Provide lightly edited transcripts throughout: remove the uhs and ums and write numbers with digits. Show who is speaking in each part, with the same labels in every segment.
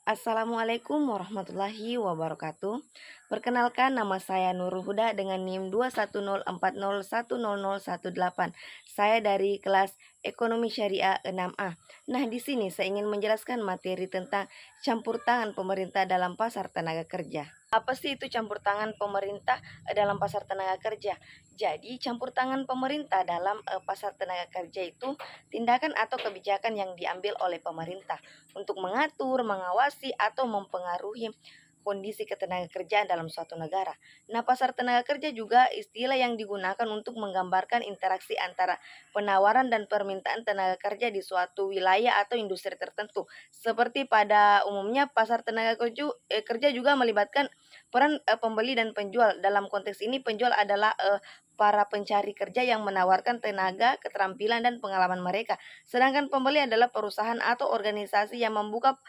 Speaker 1: Assalamualaikum warahmatullahi wabarakatuh. Perkenalkan, nama saya Nurul Huda dengan NIM 21040100018. Saya dari kelas Ekonomi Syariah 6A. Nah, di sini saya ingin menjelaskan materi tentang campur tangan pemerintah dalam pasar tenaga kerja. Apa sih itu campur tangan pemerintah dalam pasar tenaga kerja? Jadi, campur tangan pemerintah dalam pasar tenaga kerja itu tindakan atau kebijakan yang diambil oleh pemerintah untuk mengatur, mengawasi, atau mempengaruhi kondisi ketenaga kerjaan dalam suatu negara. Nah, pasar tenaga kerja juga istilah yang digunakan untuk menggambarkan interaksi antara penawaran dan permintaan tenaga kerja di suatu wilayah atau industri tertentu. Seperti pada umumnya pasar tenaga kerja juga melibatkan peran pembeli dan penjual. Dalam konteks ini penjual adalah para pencari kerja yang menawarkan tenaga, keterampilan, dan pengalaman mereka. Sedangkan pembeli adalah perusahaan atau organisasi yang membuka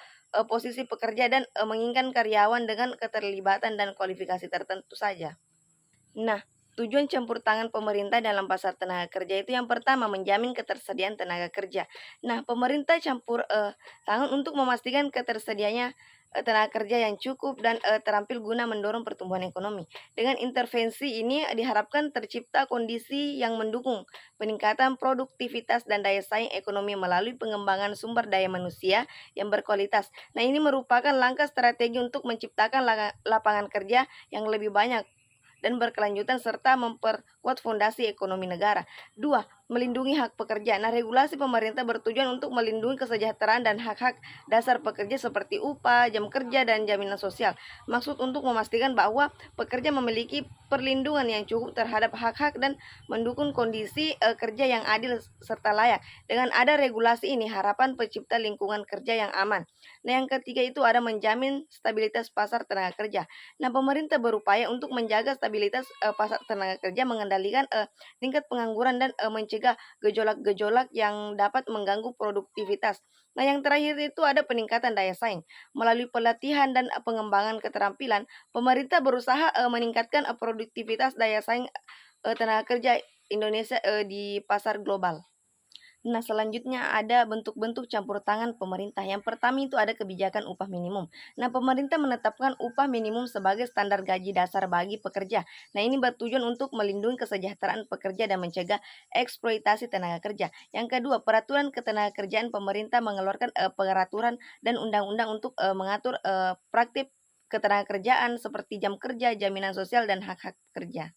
Speaker 1: posisi pekerja dan menginginkan karyawan dengan keterlibatan dan kualifikasi tertentu saja. Nah, tujuan campur tangan pemerintah dalam pasar tenaga kerja itu yang pertama menjamin ketersediaan tenaga kerja. Nah, pemerintah campur tangan untuk memastikan ketersediaannya tenaga kerja yang cukup dan terampil guna mendorong pertumbuhan ekonomi. Dengan intervensi ini diharapkan tercipta kondisi yang mendukung peningkatan produktivitas dan daya saing ekonomi melalui pengembangan sumber daya manusia yang berkualitas. Nah, ini merupakan langkah strategi untuk menciptakan lapangan kerja yang lebih banyak dan berkelanjutan serta memperkuat fondasi ekonomi negara. Dua, melindungi hak pekerja. Nah, regulasi pemerintah bertujuan untuk melindungi kesejahteraan dan hak-hak dasar pekerja seperti upah, jam kerja, dan jaminan sosial. Maksud untuk memastikan bahwa pekerja memiliki perlindungan yang cukup terhadap hak-hak dan mendukung kondisi kerja yang adil serta layak. Dengan ada regulasi ini, harapan pencipta lingkungan kerja yang aman. Nah, yang ketiga itu ada menjamin stabilitas pasar tenaga kerja. Nah, pemerintah berupaya untuk menjaga stabilitas pasar tenaga kerja, mengendalikan tingkat pengangguran dan mencegah gejolak-gejolak yang dapat mengganggu produktivitas. Nah, yang terakhir itu ada peningkatan daya saing. Melalui pelatihan dan pengembangan keterampilan, pemerintah berusaha meningkatkan produktivitas daya saing tenaga kerja Indonesia di pasar global. Nah, selanjutnya ada bentuk-bentuk campur tangan pemerintah. Yang pertama itu ada kebijakan upah minimum. Nah, pemerintah menetapkan upah minimum sebagai standar gaji dasar bagi pekerja. Nah, ini bertujuan untuk melindungi kesejahteraan pekerja dan mencegah eksploitasi tenaga kerja. Yang kedua, peraturan ketenagakerjaan pemerintah mengeluarkan peraturan dan undang-undang untuk mengatur praktik ketenagakerjaan seperti jam kerja, jaminan sosial, dan hak-hak pekerja.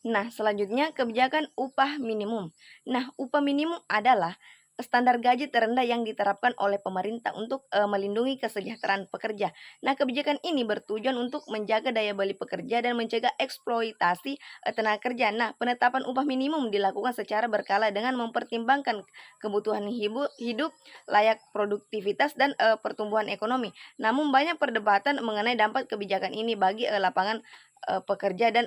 Speaker 1: Nah, selanjutnya kebijakan upah minimum. Nah, upah minimum adalah standar gaji terendah yang diterapkan oleh pemerintah untuk melindungi kesejahteraan pekerja. Nah, kebijakan ini bertujuan untuk menjaga daya beli pekerja dan mencegah eksploitasi tenaga kerja. Nah, penetapan upah minimum dilakukan secara berkala dengan mempertimbangkan kebutuhan hidup, layak produktivitas, dan pertumbuhan ekonomi. Namun, banyak perdebatan mengenai dampak kebijakan ini bagi lapangan pekerja dan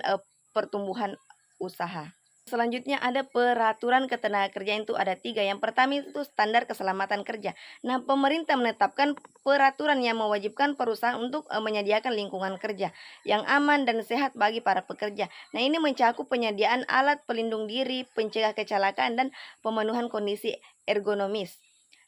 Speaker 1: pertumbuhan usaha. Selanjutnya ada peraturan ketenagakerjaan itu ada tiga. Yang pertama itu standar keselamatan kerja. Nah, pemerintah menetapkan peraturan yang mewajibkan perusahaan untuk menyediakan lingkungan kerja yang aman dan sehat bagi para pekerja. Nah, ini mencakup penyediaan alat pelindung diri, pencegah kecelakaan, dan pemenuhan kondisi ergonomis.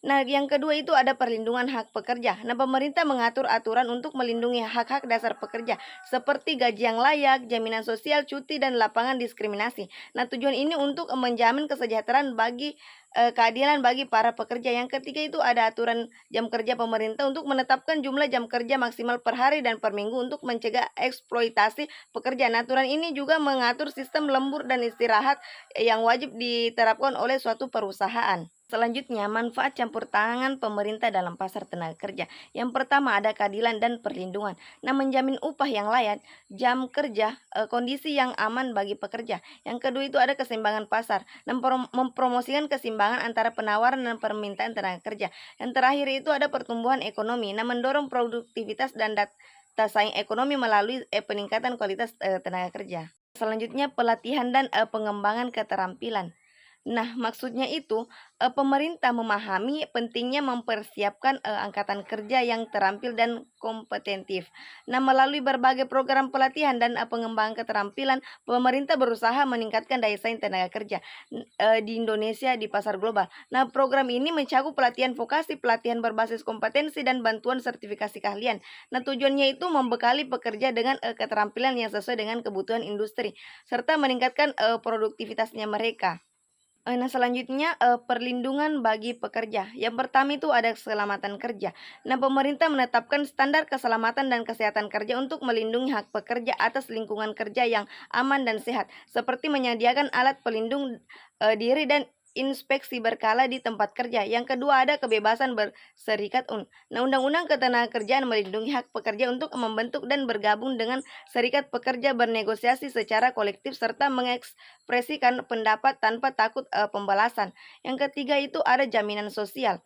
Speaker 1: Nah, yang kedua itu ada perlindungan hak pekerja. Nah, pemerintah mengatur aturan untuk melindungi hak-hak dasar pekerja seperti gaji yang layak, jaminan sosial, cuti, dan lapangan diskriminasi. Nah, tujuan ini untuk menjamin kesejahteraan bagi keadilan bagi para pekerja. Yang ketiga itu ada aturan jam kerja pemerintah untuk menetapkan jumlah jam kerja maksimal per hari dan per minggu untuk mencegah eksploitasi pekerja. Nah, aturan ini juga mengatur sistem lembur dan istirahat yang wajib diterapkan oleh suatu perusahaan. Selanjutnya, manfaat campur tangan pemerintah dalam pasar tenaga kerja. Yang pertama ada keadilan dan perlindungan. Nah, menjamin upah yang layak, jam kerja, kondisi yang aman bagi pekerja. Yang kedua itu ada keseimbangan pasar, dan mempromosikan keseimbangan antara penawaran dan permintaan tenaga kerja. Yang terakhir itu ada pertumbuhan ekonomi. Nah, mendorong produktivitas dan daya saing ekonomi melalui peningkatan kualitas tenaga kerja. Selanjutnya pelatihan dan pengembangan keterampilan. Nah, maksudnya itu, pemerintah memahami pentingnya mempersiapkan, angkatan kerja yang terampil dan kompetentif. Nah, melalui berbagai program pelatihan dan, pengembangan keterampilan, pemerintah berusaha meningkatkan daya saing tenaga kerja, di Indonesia di pasar global. Nah, program ini mencakup pelatihan vokasi, pelatihan berbasis kompetensi, dan bantuan sertifikasi keahlian. Nah, tujuannya itu membekali pekerja dengan, keterampilan yang sesuai dengan kebutuhan industri, serta meningkatkan, produktivitasnya mereka. Nah, selanjutnya, perlindungan bagi pekerja. Yang pertama itu ada keselamatan kerja. Nah, pemerintah menetapkan standar keselamatan dan kesehatan kerja untuk melindungi hak pekerja atas lingkungan kerja yang aman dan sehat, seperti menyediakan alat pelindung, diri dan inspeksi berkala di tempat kerja. Yang kedua ada kebebasan berserikat. Nah, Undang-Undang Ketenagakerjaan melindungi hak pekerja untuk membentuk dan bergabung dengan serikat pekerja, bernegosiasi secara kolektif, serta mengekspresikan pendapat tanpa takut, pembalasan. Yang ketiga itu ada jaminan sosial.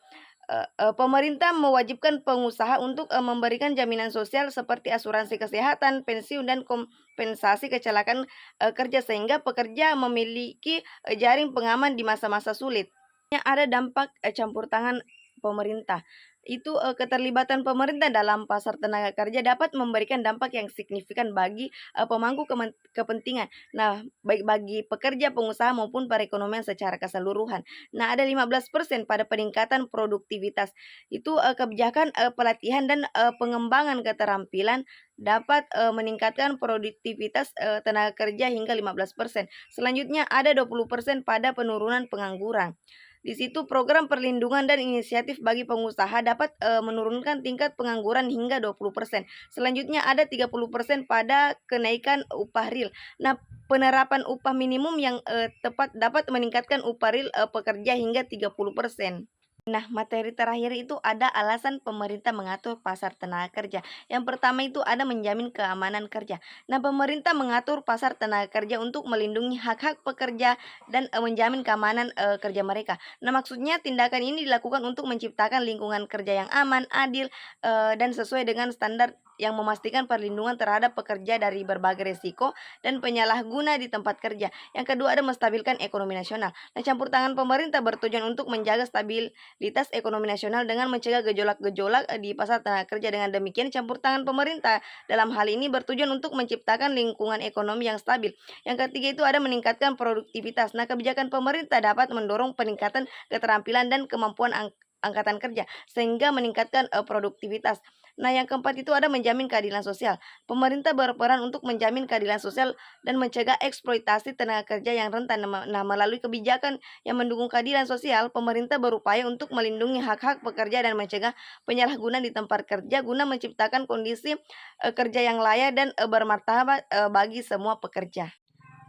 Speaker 1: Pemerintah mewajibkan pengusaha untuk, memberikan jaminan sosial seperti asuransi kesehatan, pensiun, dan kompensasi kecelakaan, kerja, sehingga pekerja memiliki, jaring pengaman di masa-masa sulit. Ada dampak, campur tangan pemerintah. Itu, keterlibatan pemerintah dalam pasar tenaga kerja dapat memberikan dampak yang signifikan bagi, pemangku kepentingan. Nah, baik bagi pekerja, pengusaha, maupun perekonomian secara keseluruhan. Nah, ada 15% pada peningkatan produktivitas. Itu, kebijakan, pelatihan dan, pengembangan keterampilan dapat, meningkatkan produktivitas, tenaga kerja hingga 15%. Selanjutnya ada 20% pada penurunan pengangguran. Di situ program perlindungan dan inisiatif bagi pengusaha dapat, menurunkan tingkat pengangguran hingga 20%. Selanjutnya ada 30% pada kenaikan upah real. Nah, penerapan upah minimum yang, tepat dapat meningkatkan upah real, pekerja hingga 30%. Nah, materi terakhir itu ada alasan pemerintah mengatur pasar tenaga kerja. Yang pertama itu ada menjamin keamanan kerja. Nah, pemerintah mengatur pasar tenaga kerja untuk melindungi hak-hak pekerja dan, menjamin keamanan, kerja mereka. Nah, maksudnya tindakan ini dilakukan untuk menciptakan lingkungan kerja yang aman, adil, dan sesuai dengan standar yang memastikan perlindungan terhadap pekerja dari berbagai risiko dan penyalahguna di tempat kerja. Yang kedua ada menstabilkan ekonomi nasional. Nah, campur tangan pemerintah bertujuan untuk menjaga stabilitas ekonomi nasional dengan mencegah gejolak-gejolak, di pasar tenaga kerja. Dengan demikian, campur tangan pemerintah dalam hal ini bertujuan untuk menciptakan lingkungan ekonomi yang stabil. Yang ketiga itu ada meningkatkan produktivitas. Nah, kebijakan pemerintah dapat mendorong peningkatan keterampilan dan kemampuan angkatan kerja sehingga meningkatkan, produktivitas. Nah, yang keempat itu ada menjamin keadilan sosial. Pemerintah berperan untuk menjamin keadilan sosial dan mencegah eksploitasi tenaga kerja yang rentan. Nah, melalui kebijakan yang mendukung keadilan sosial, pemerintah berupaya untuk melindungi hak-hak pekerja dan mencegah penyalahgunaan di tempat kerja guna menciptakan kondisi, kerja yang layak dan, bermartabat, bagi semua pekerja.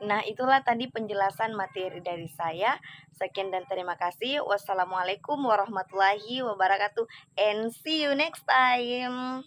Speaker 1: Nah, itulah tadi penjelasan materi dari saya. Sekian dan terima kasih. Wassalamualaikum warahmatullahi wabarakatuh, and see you next time.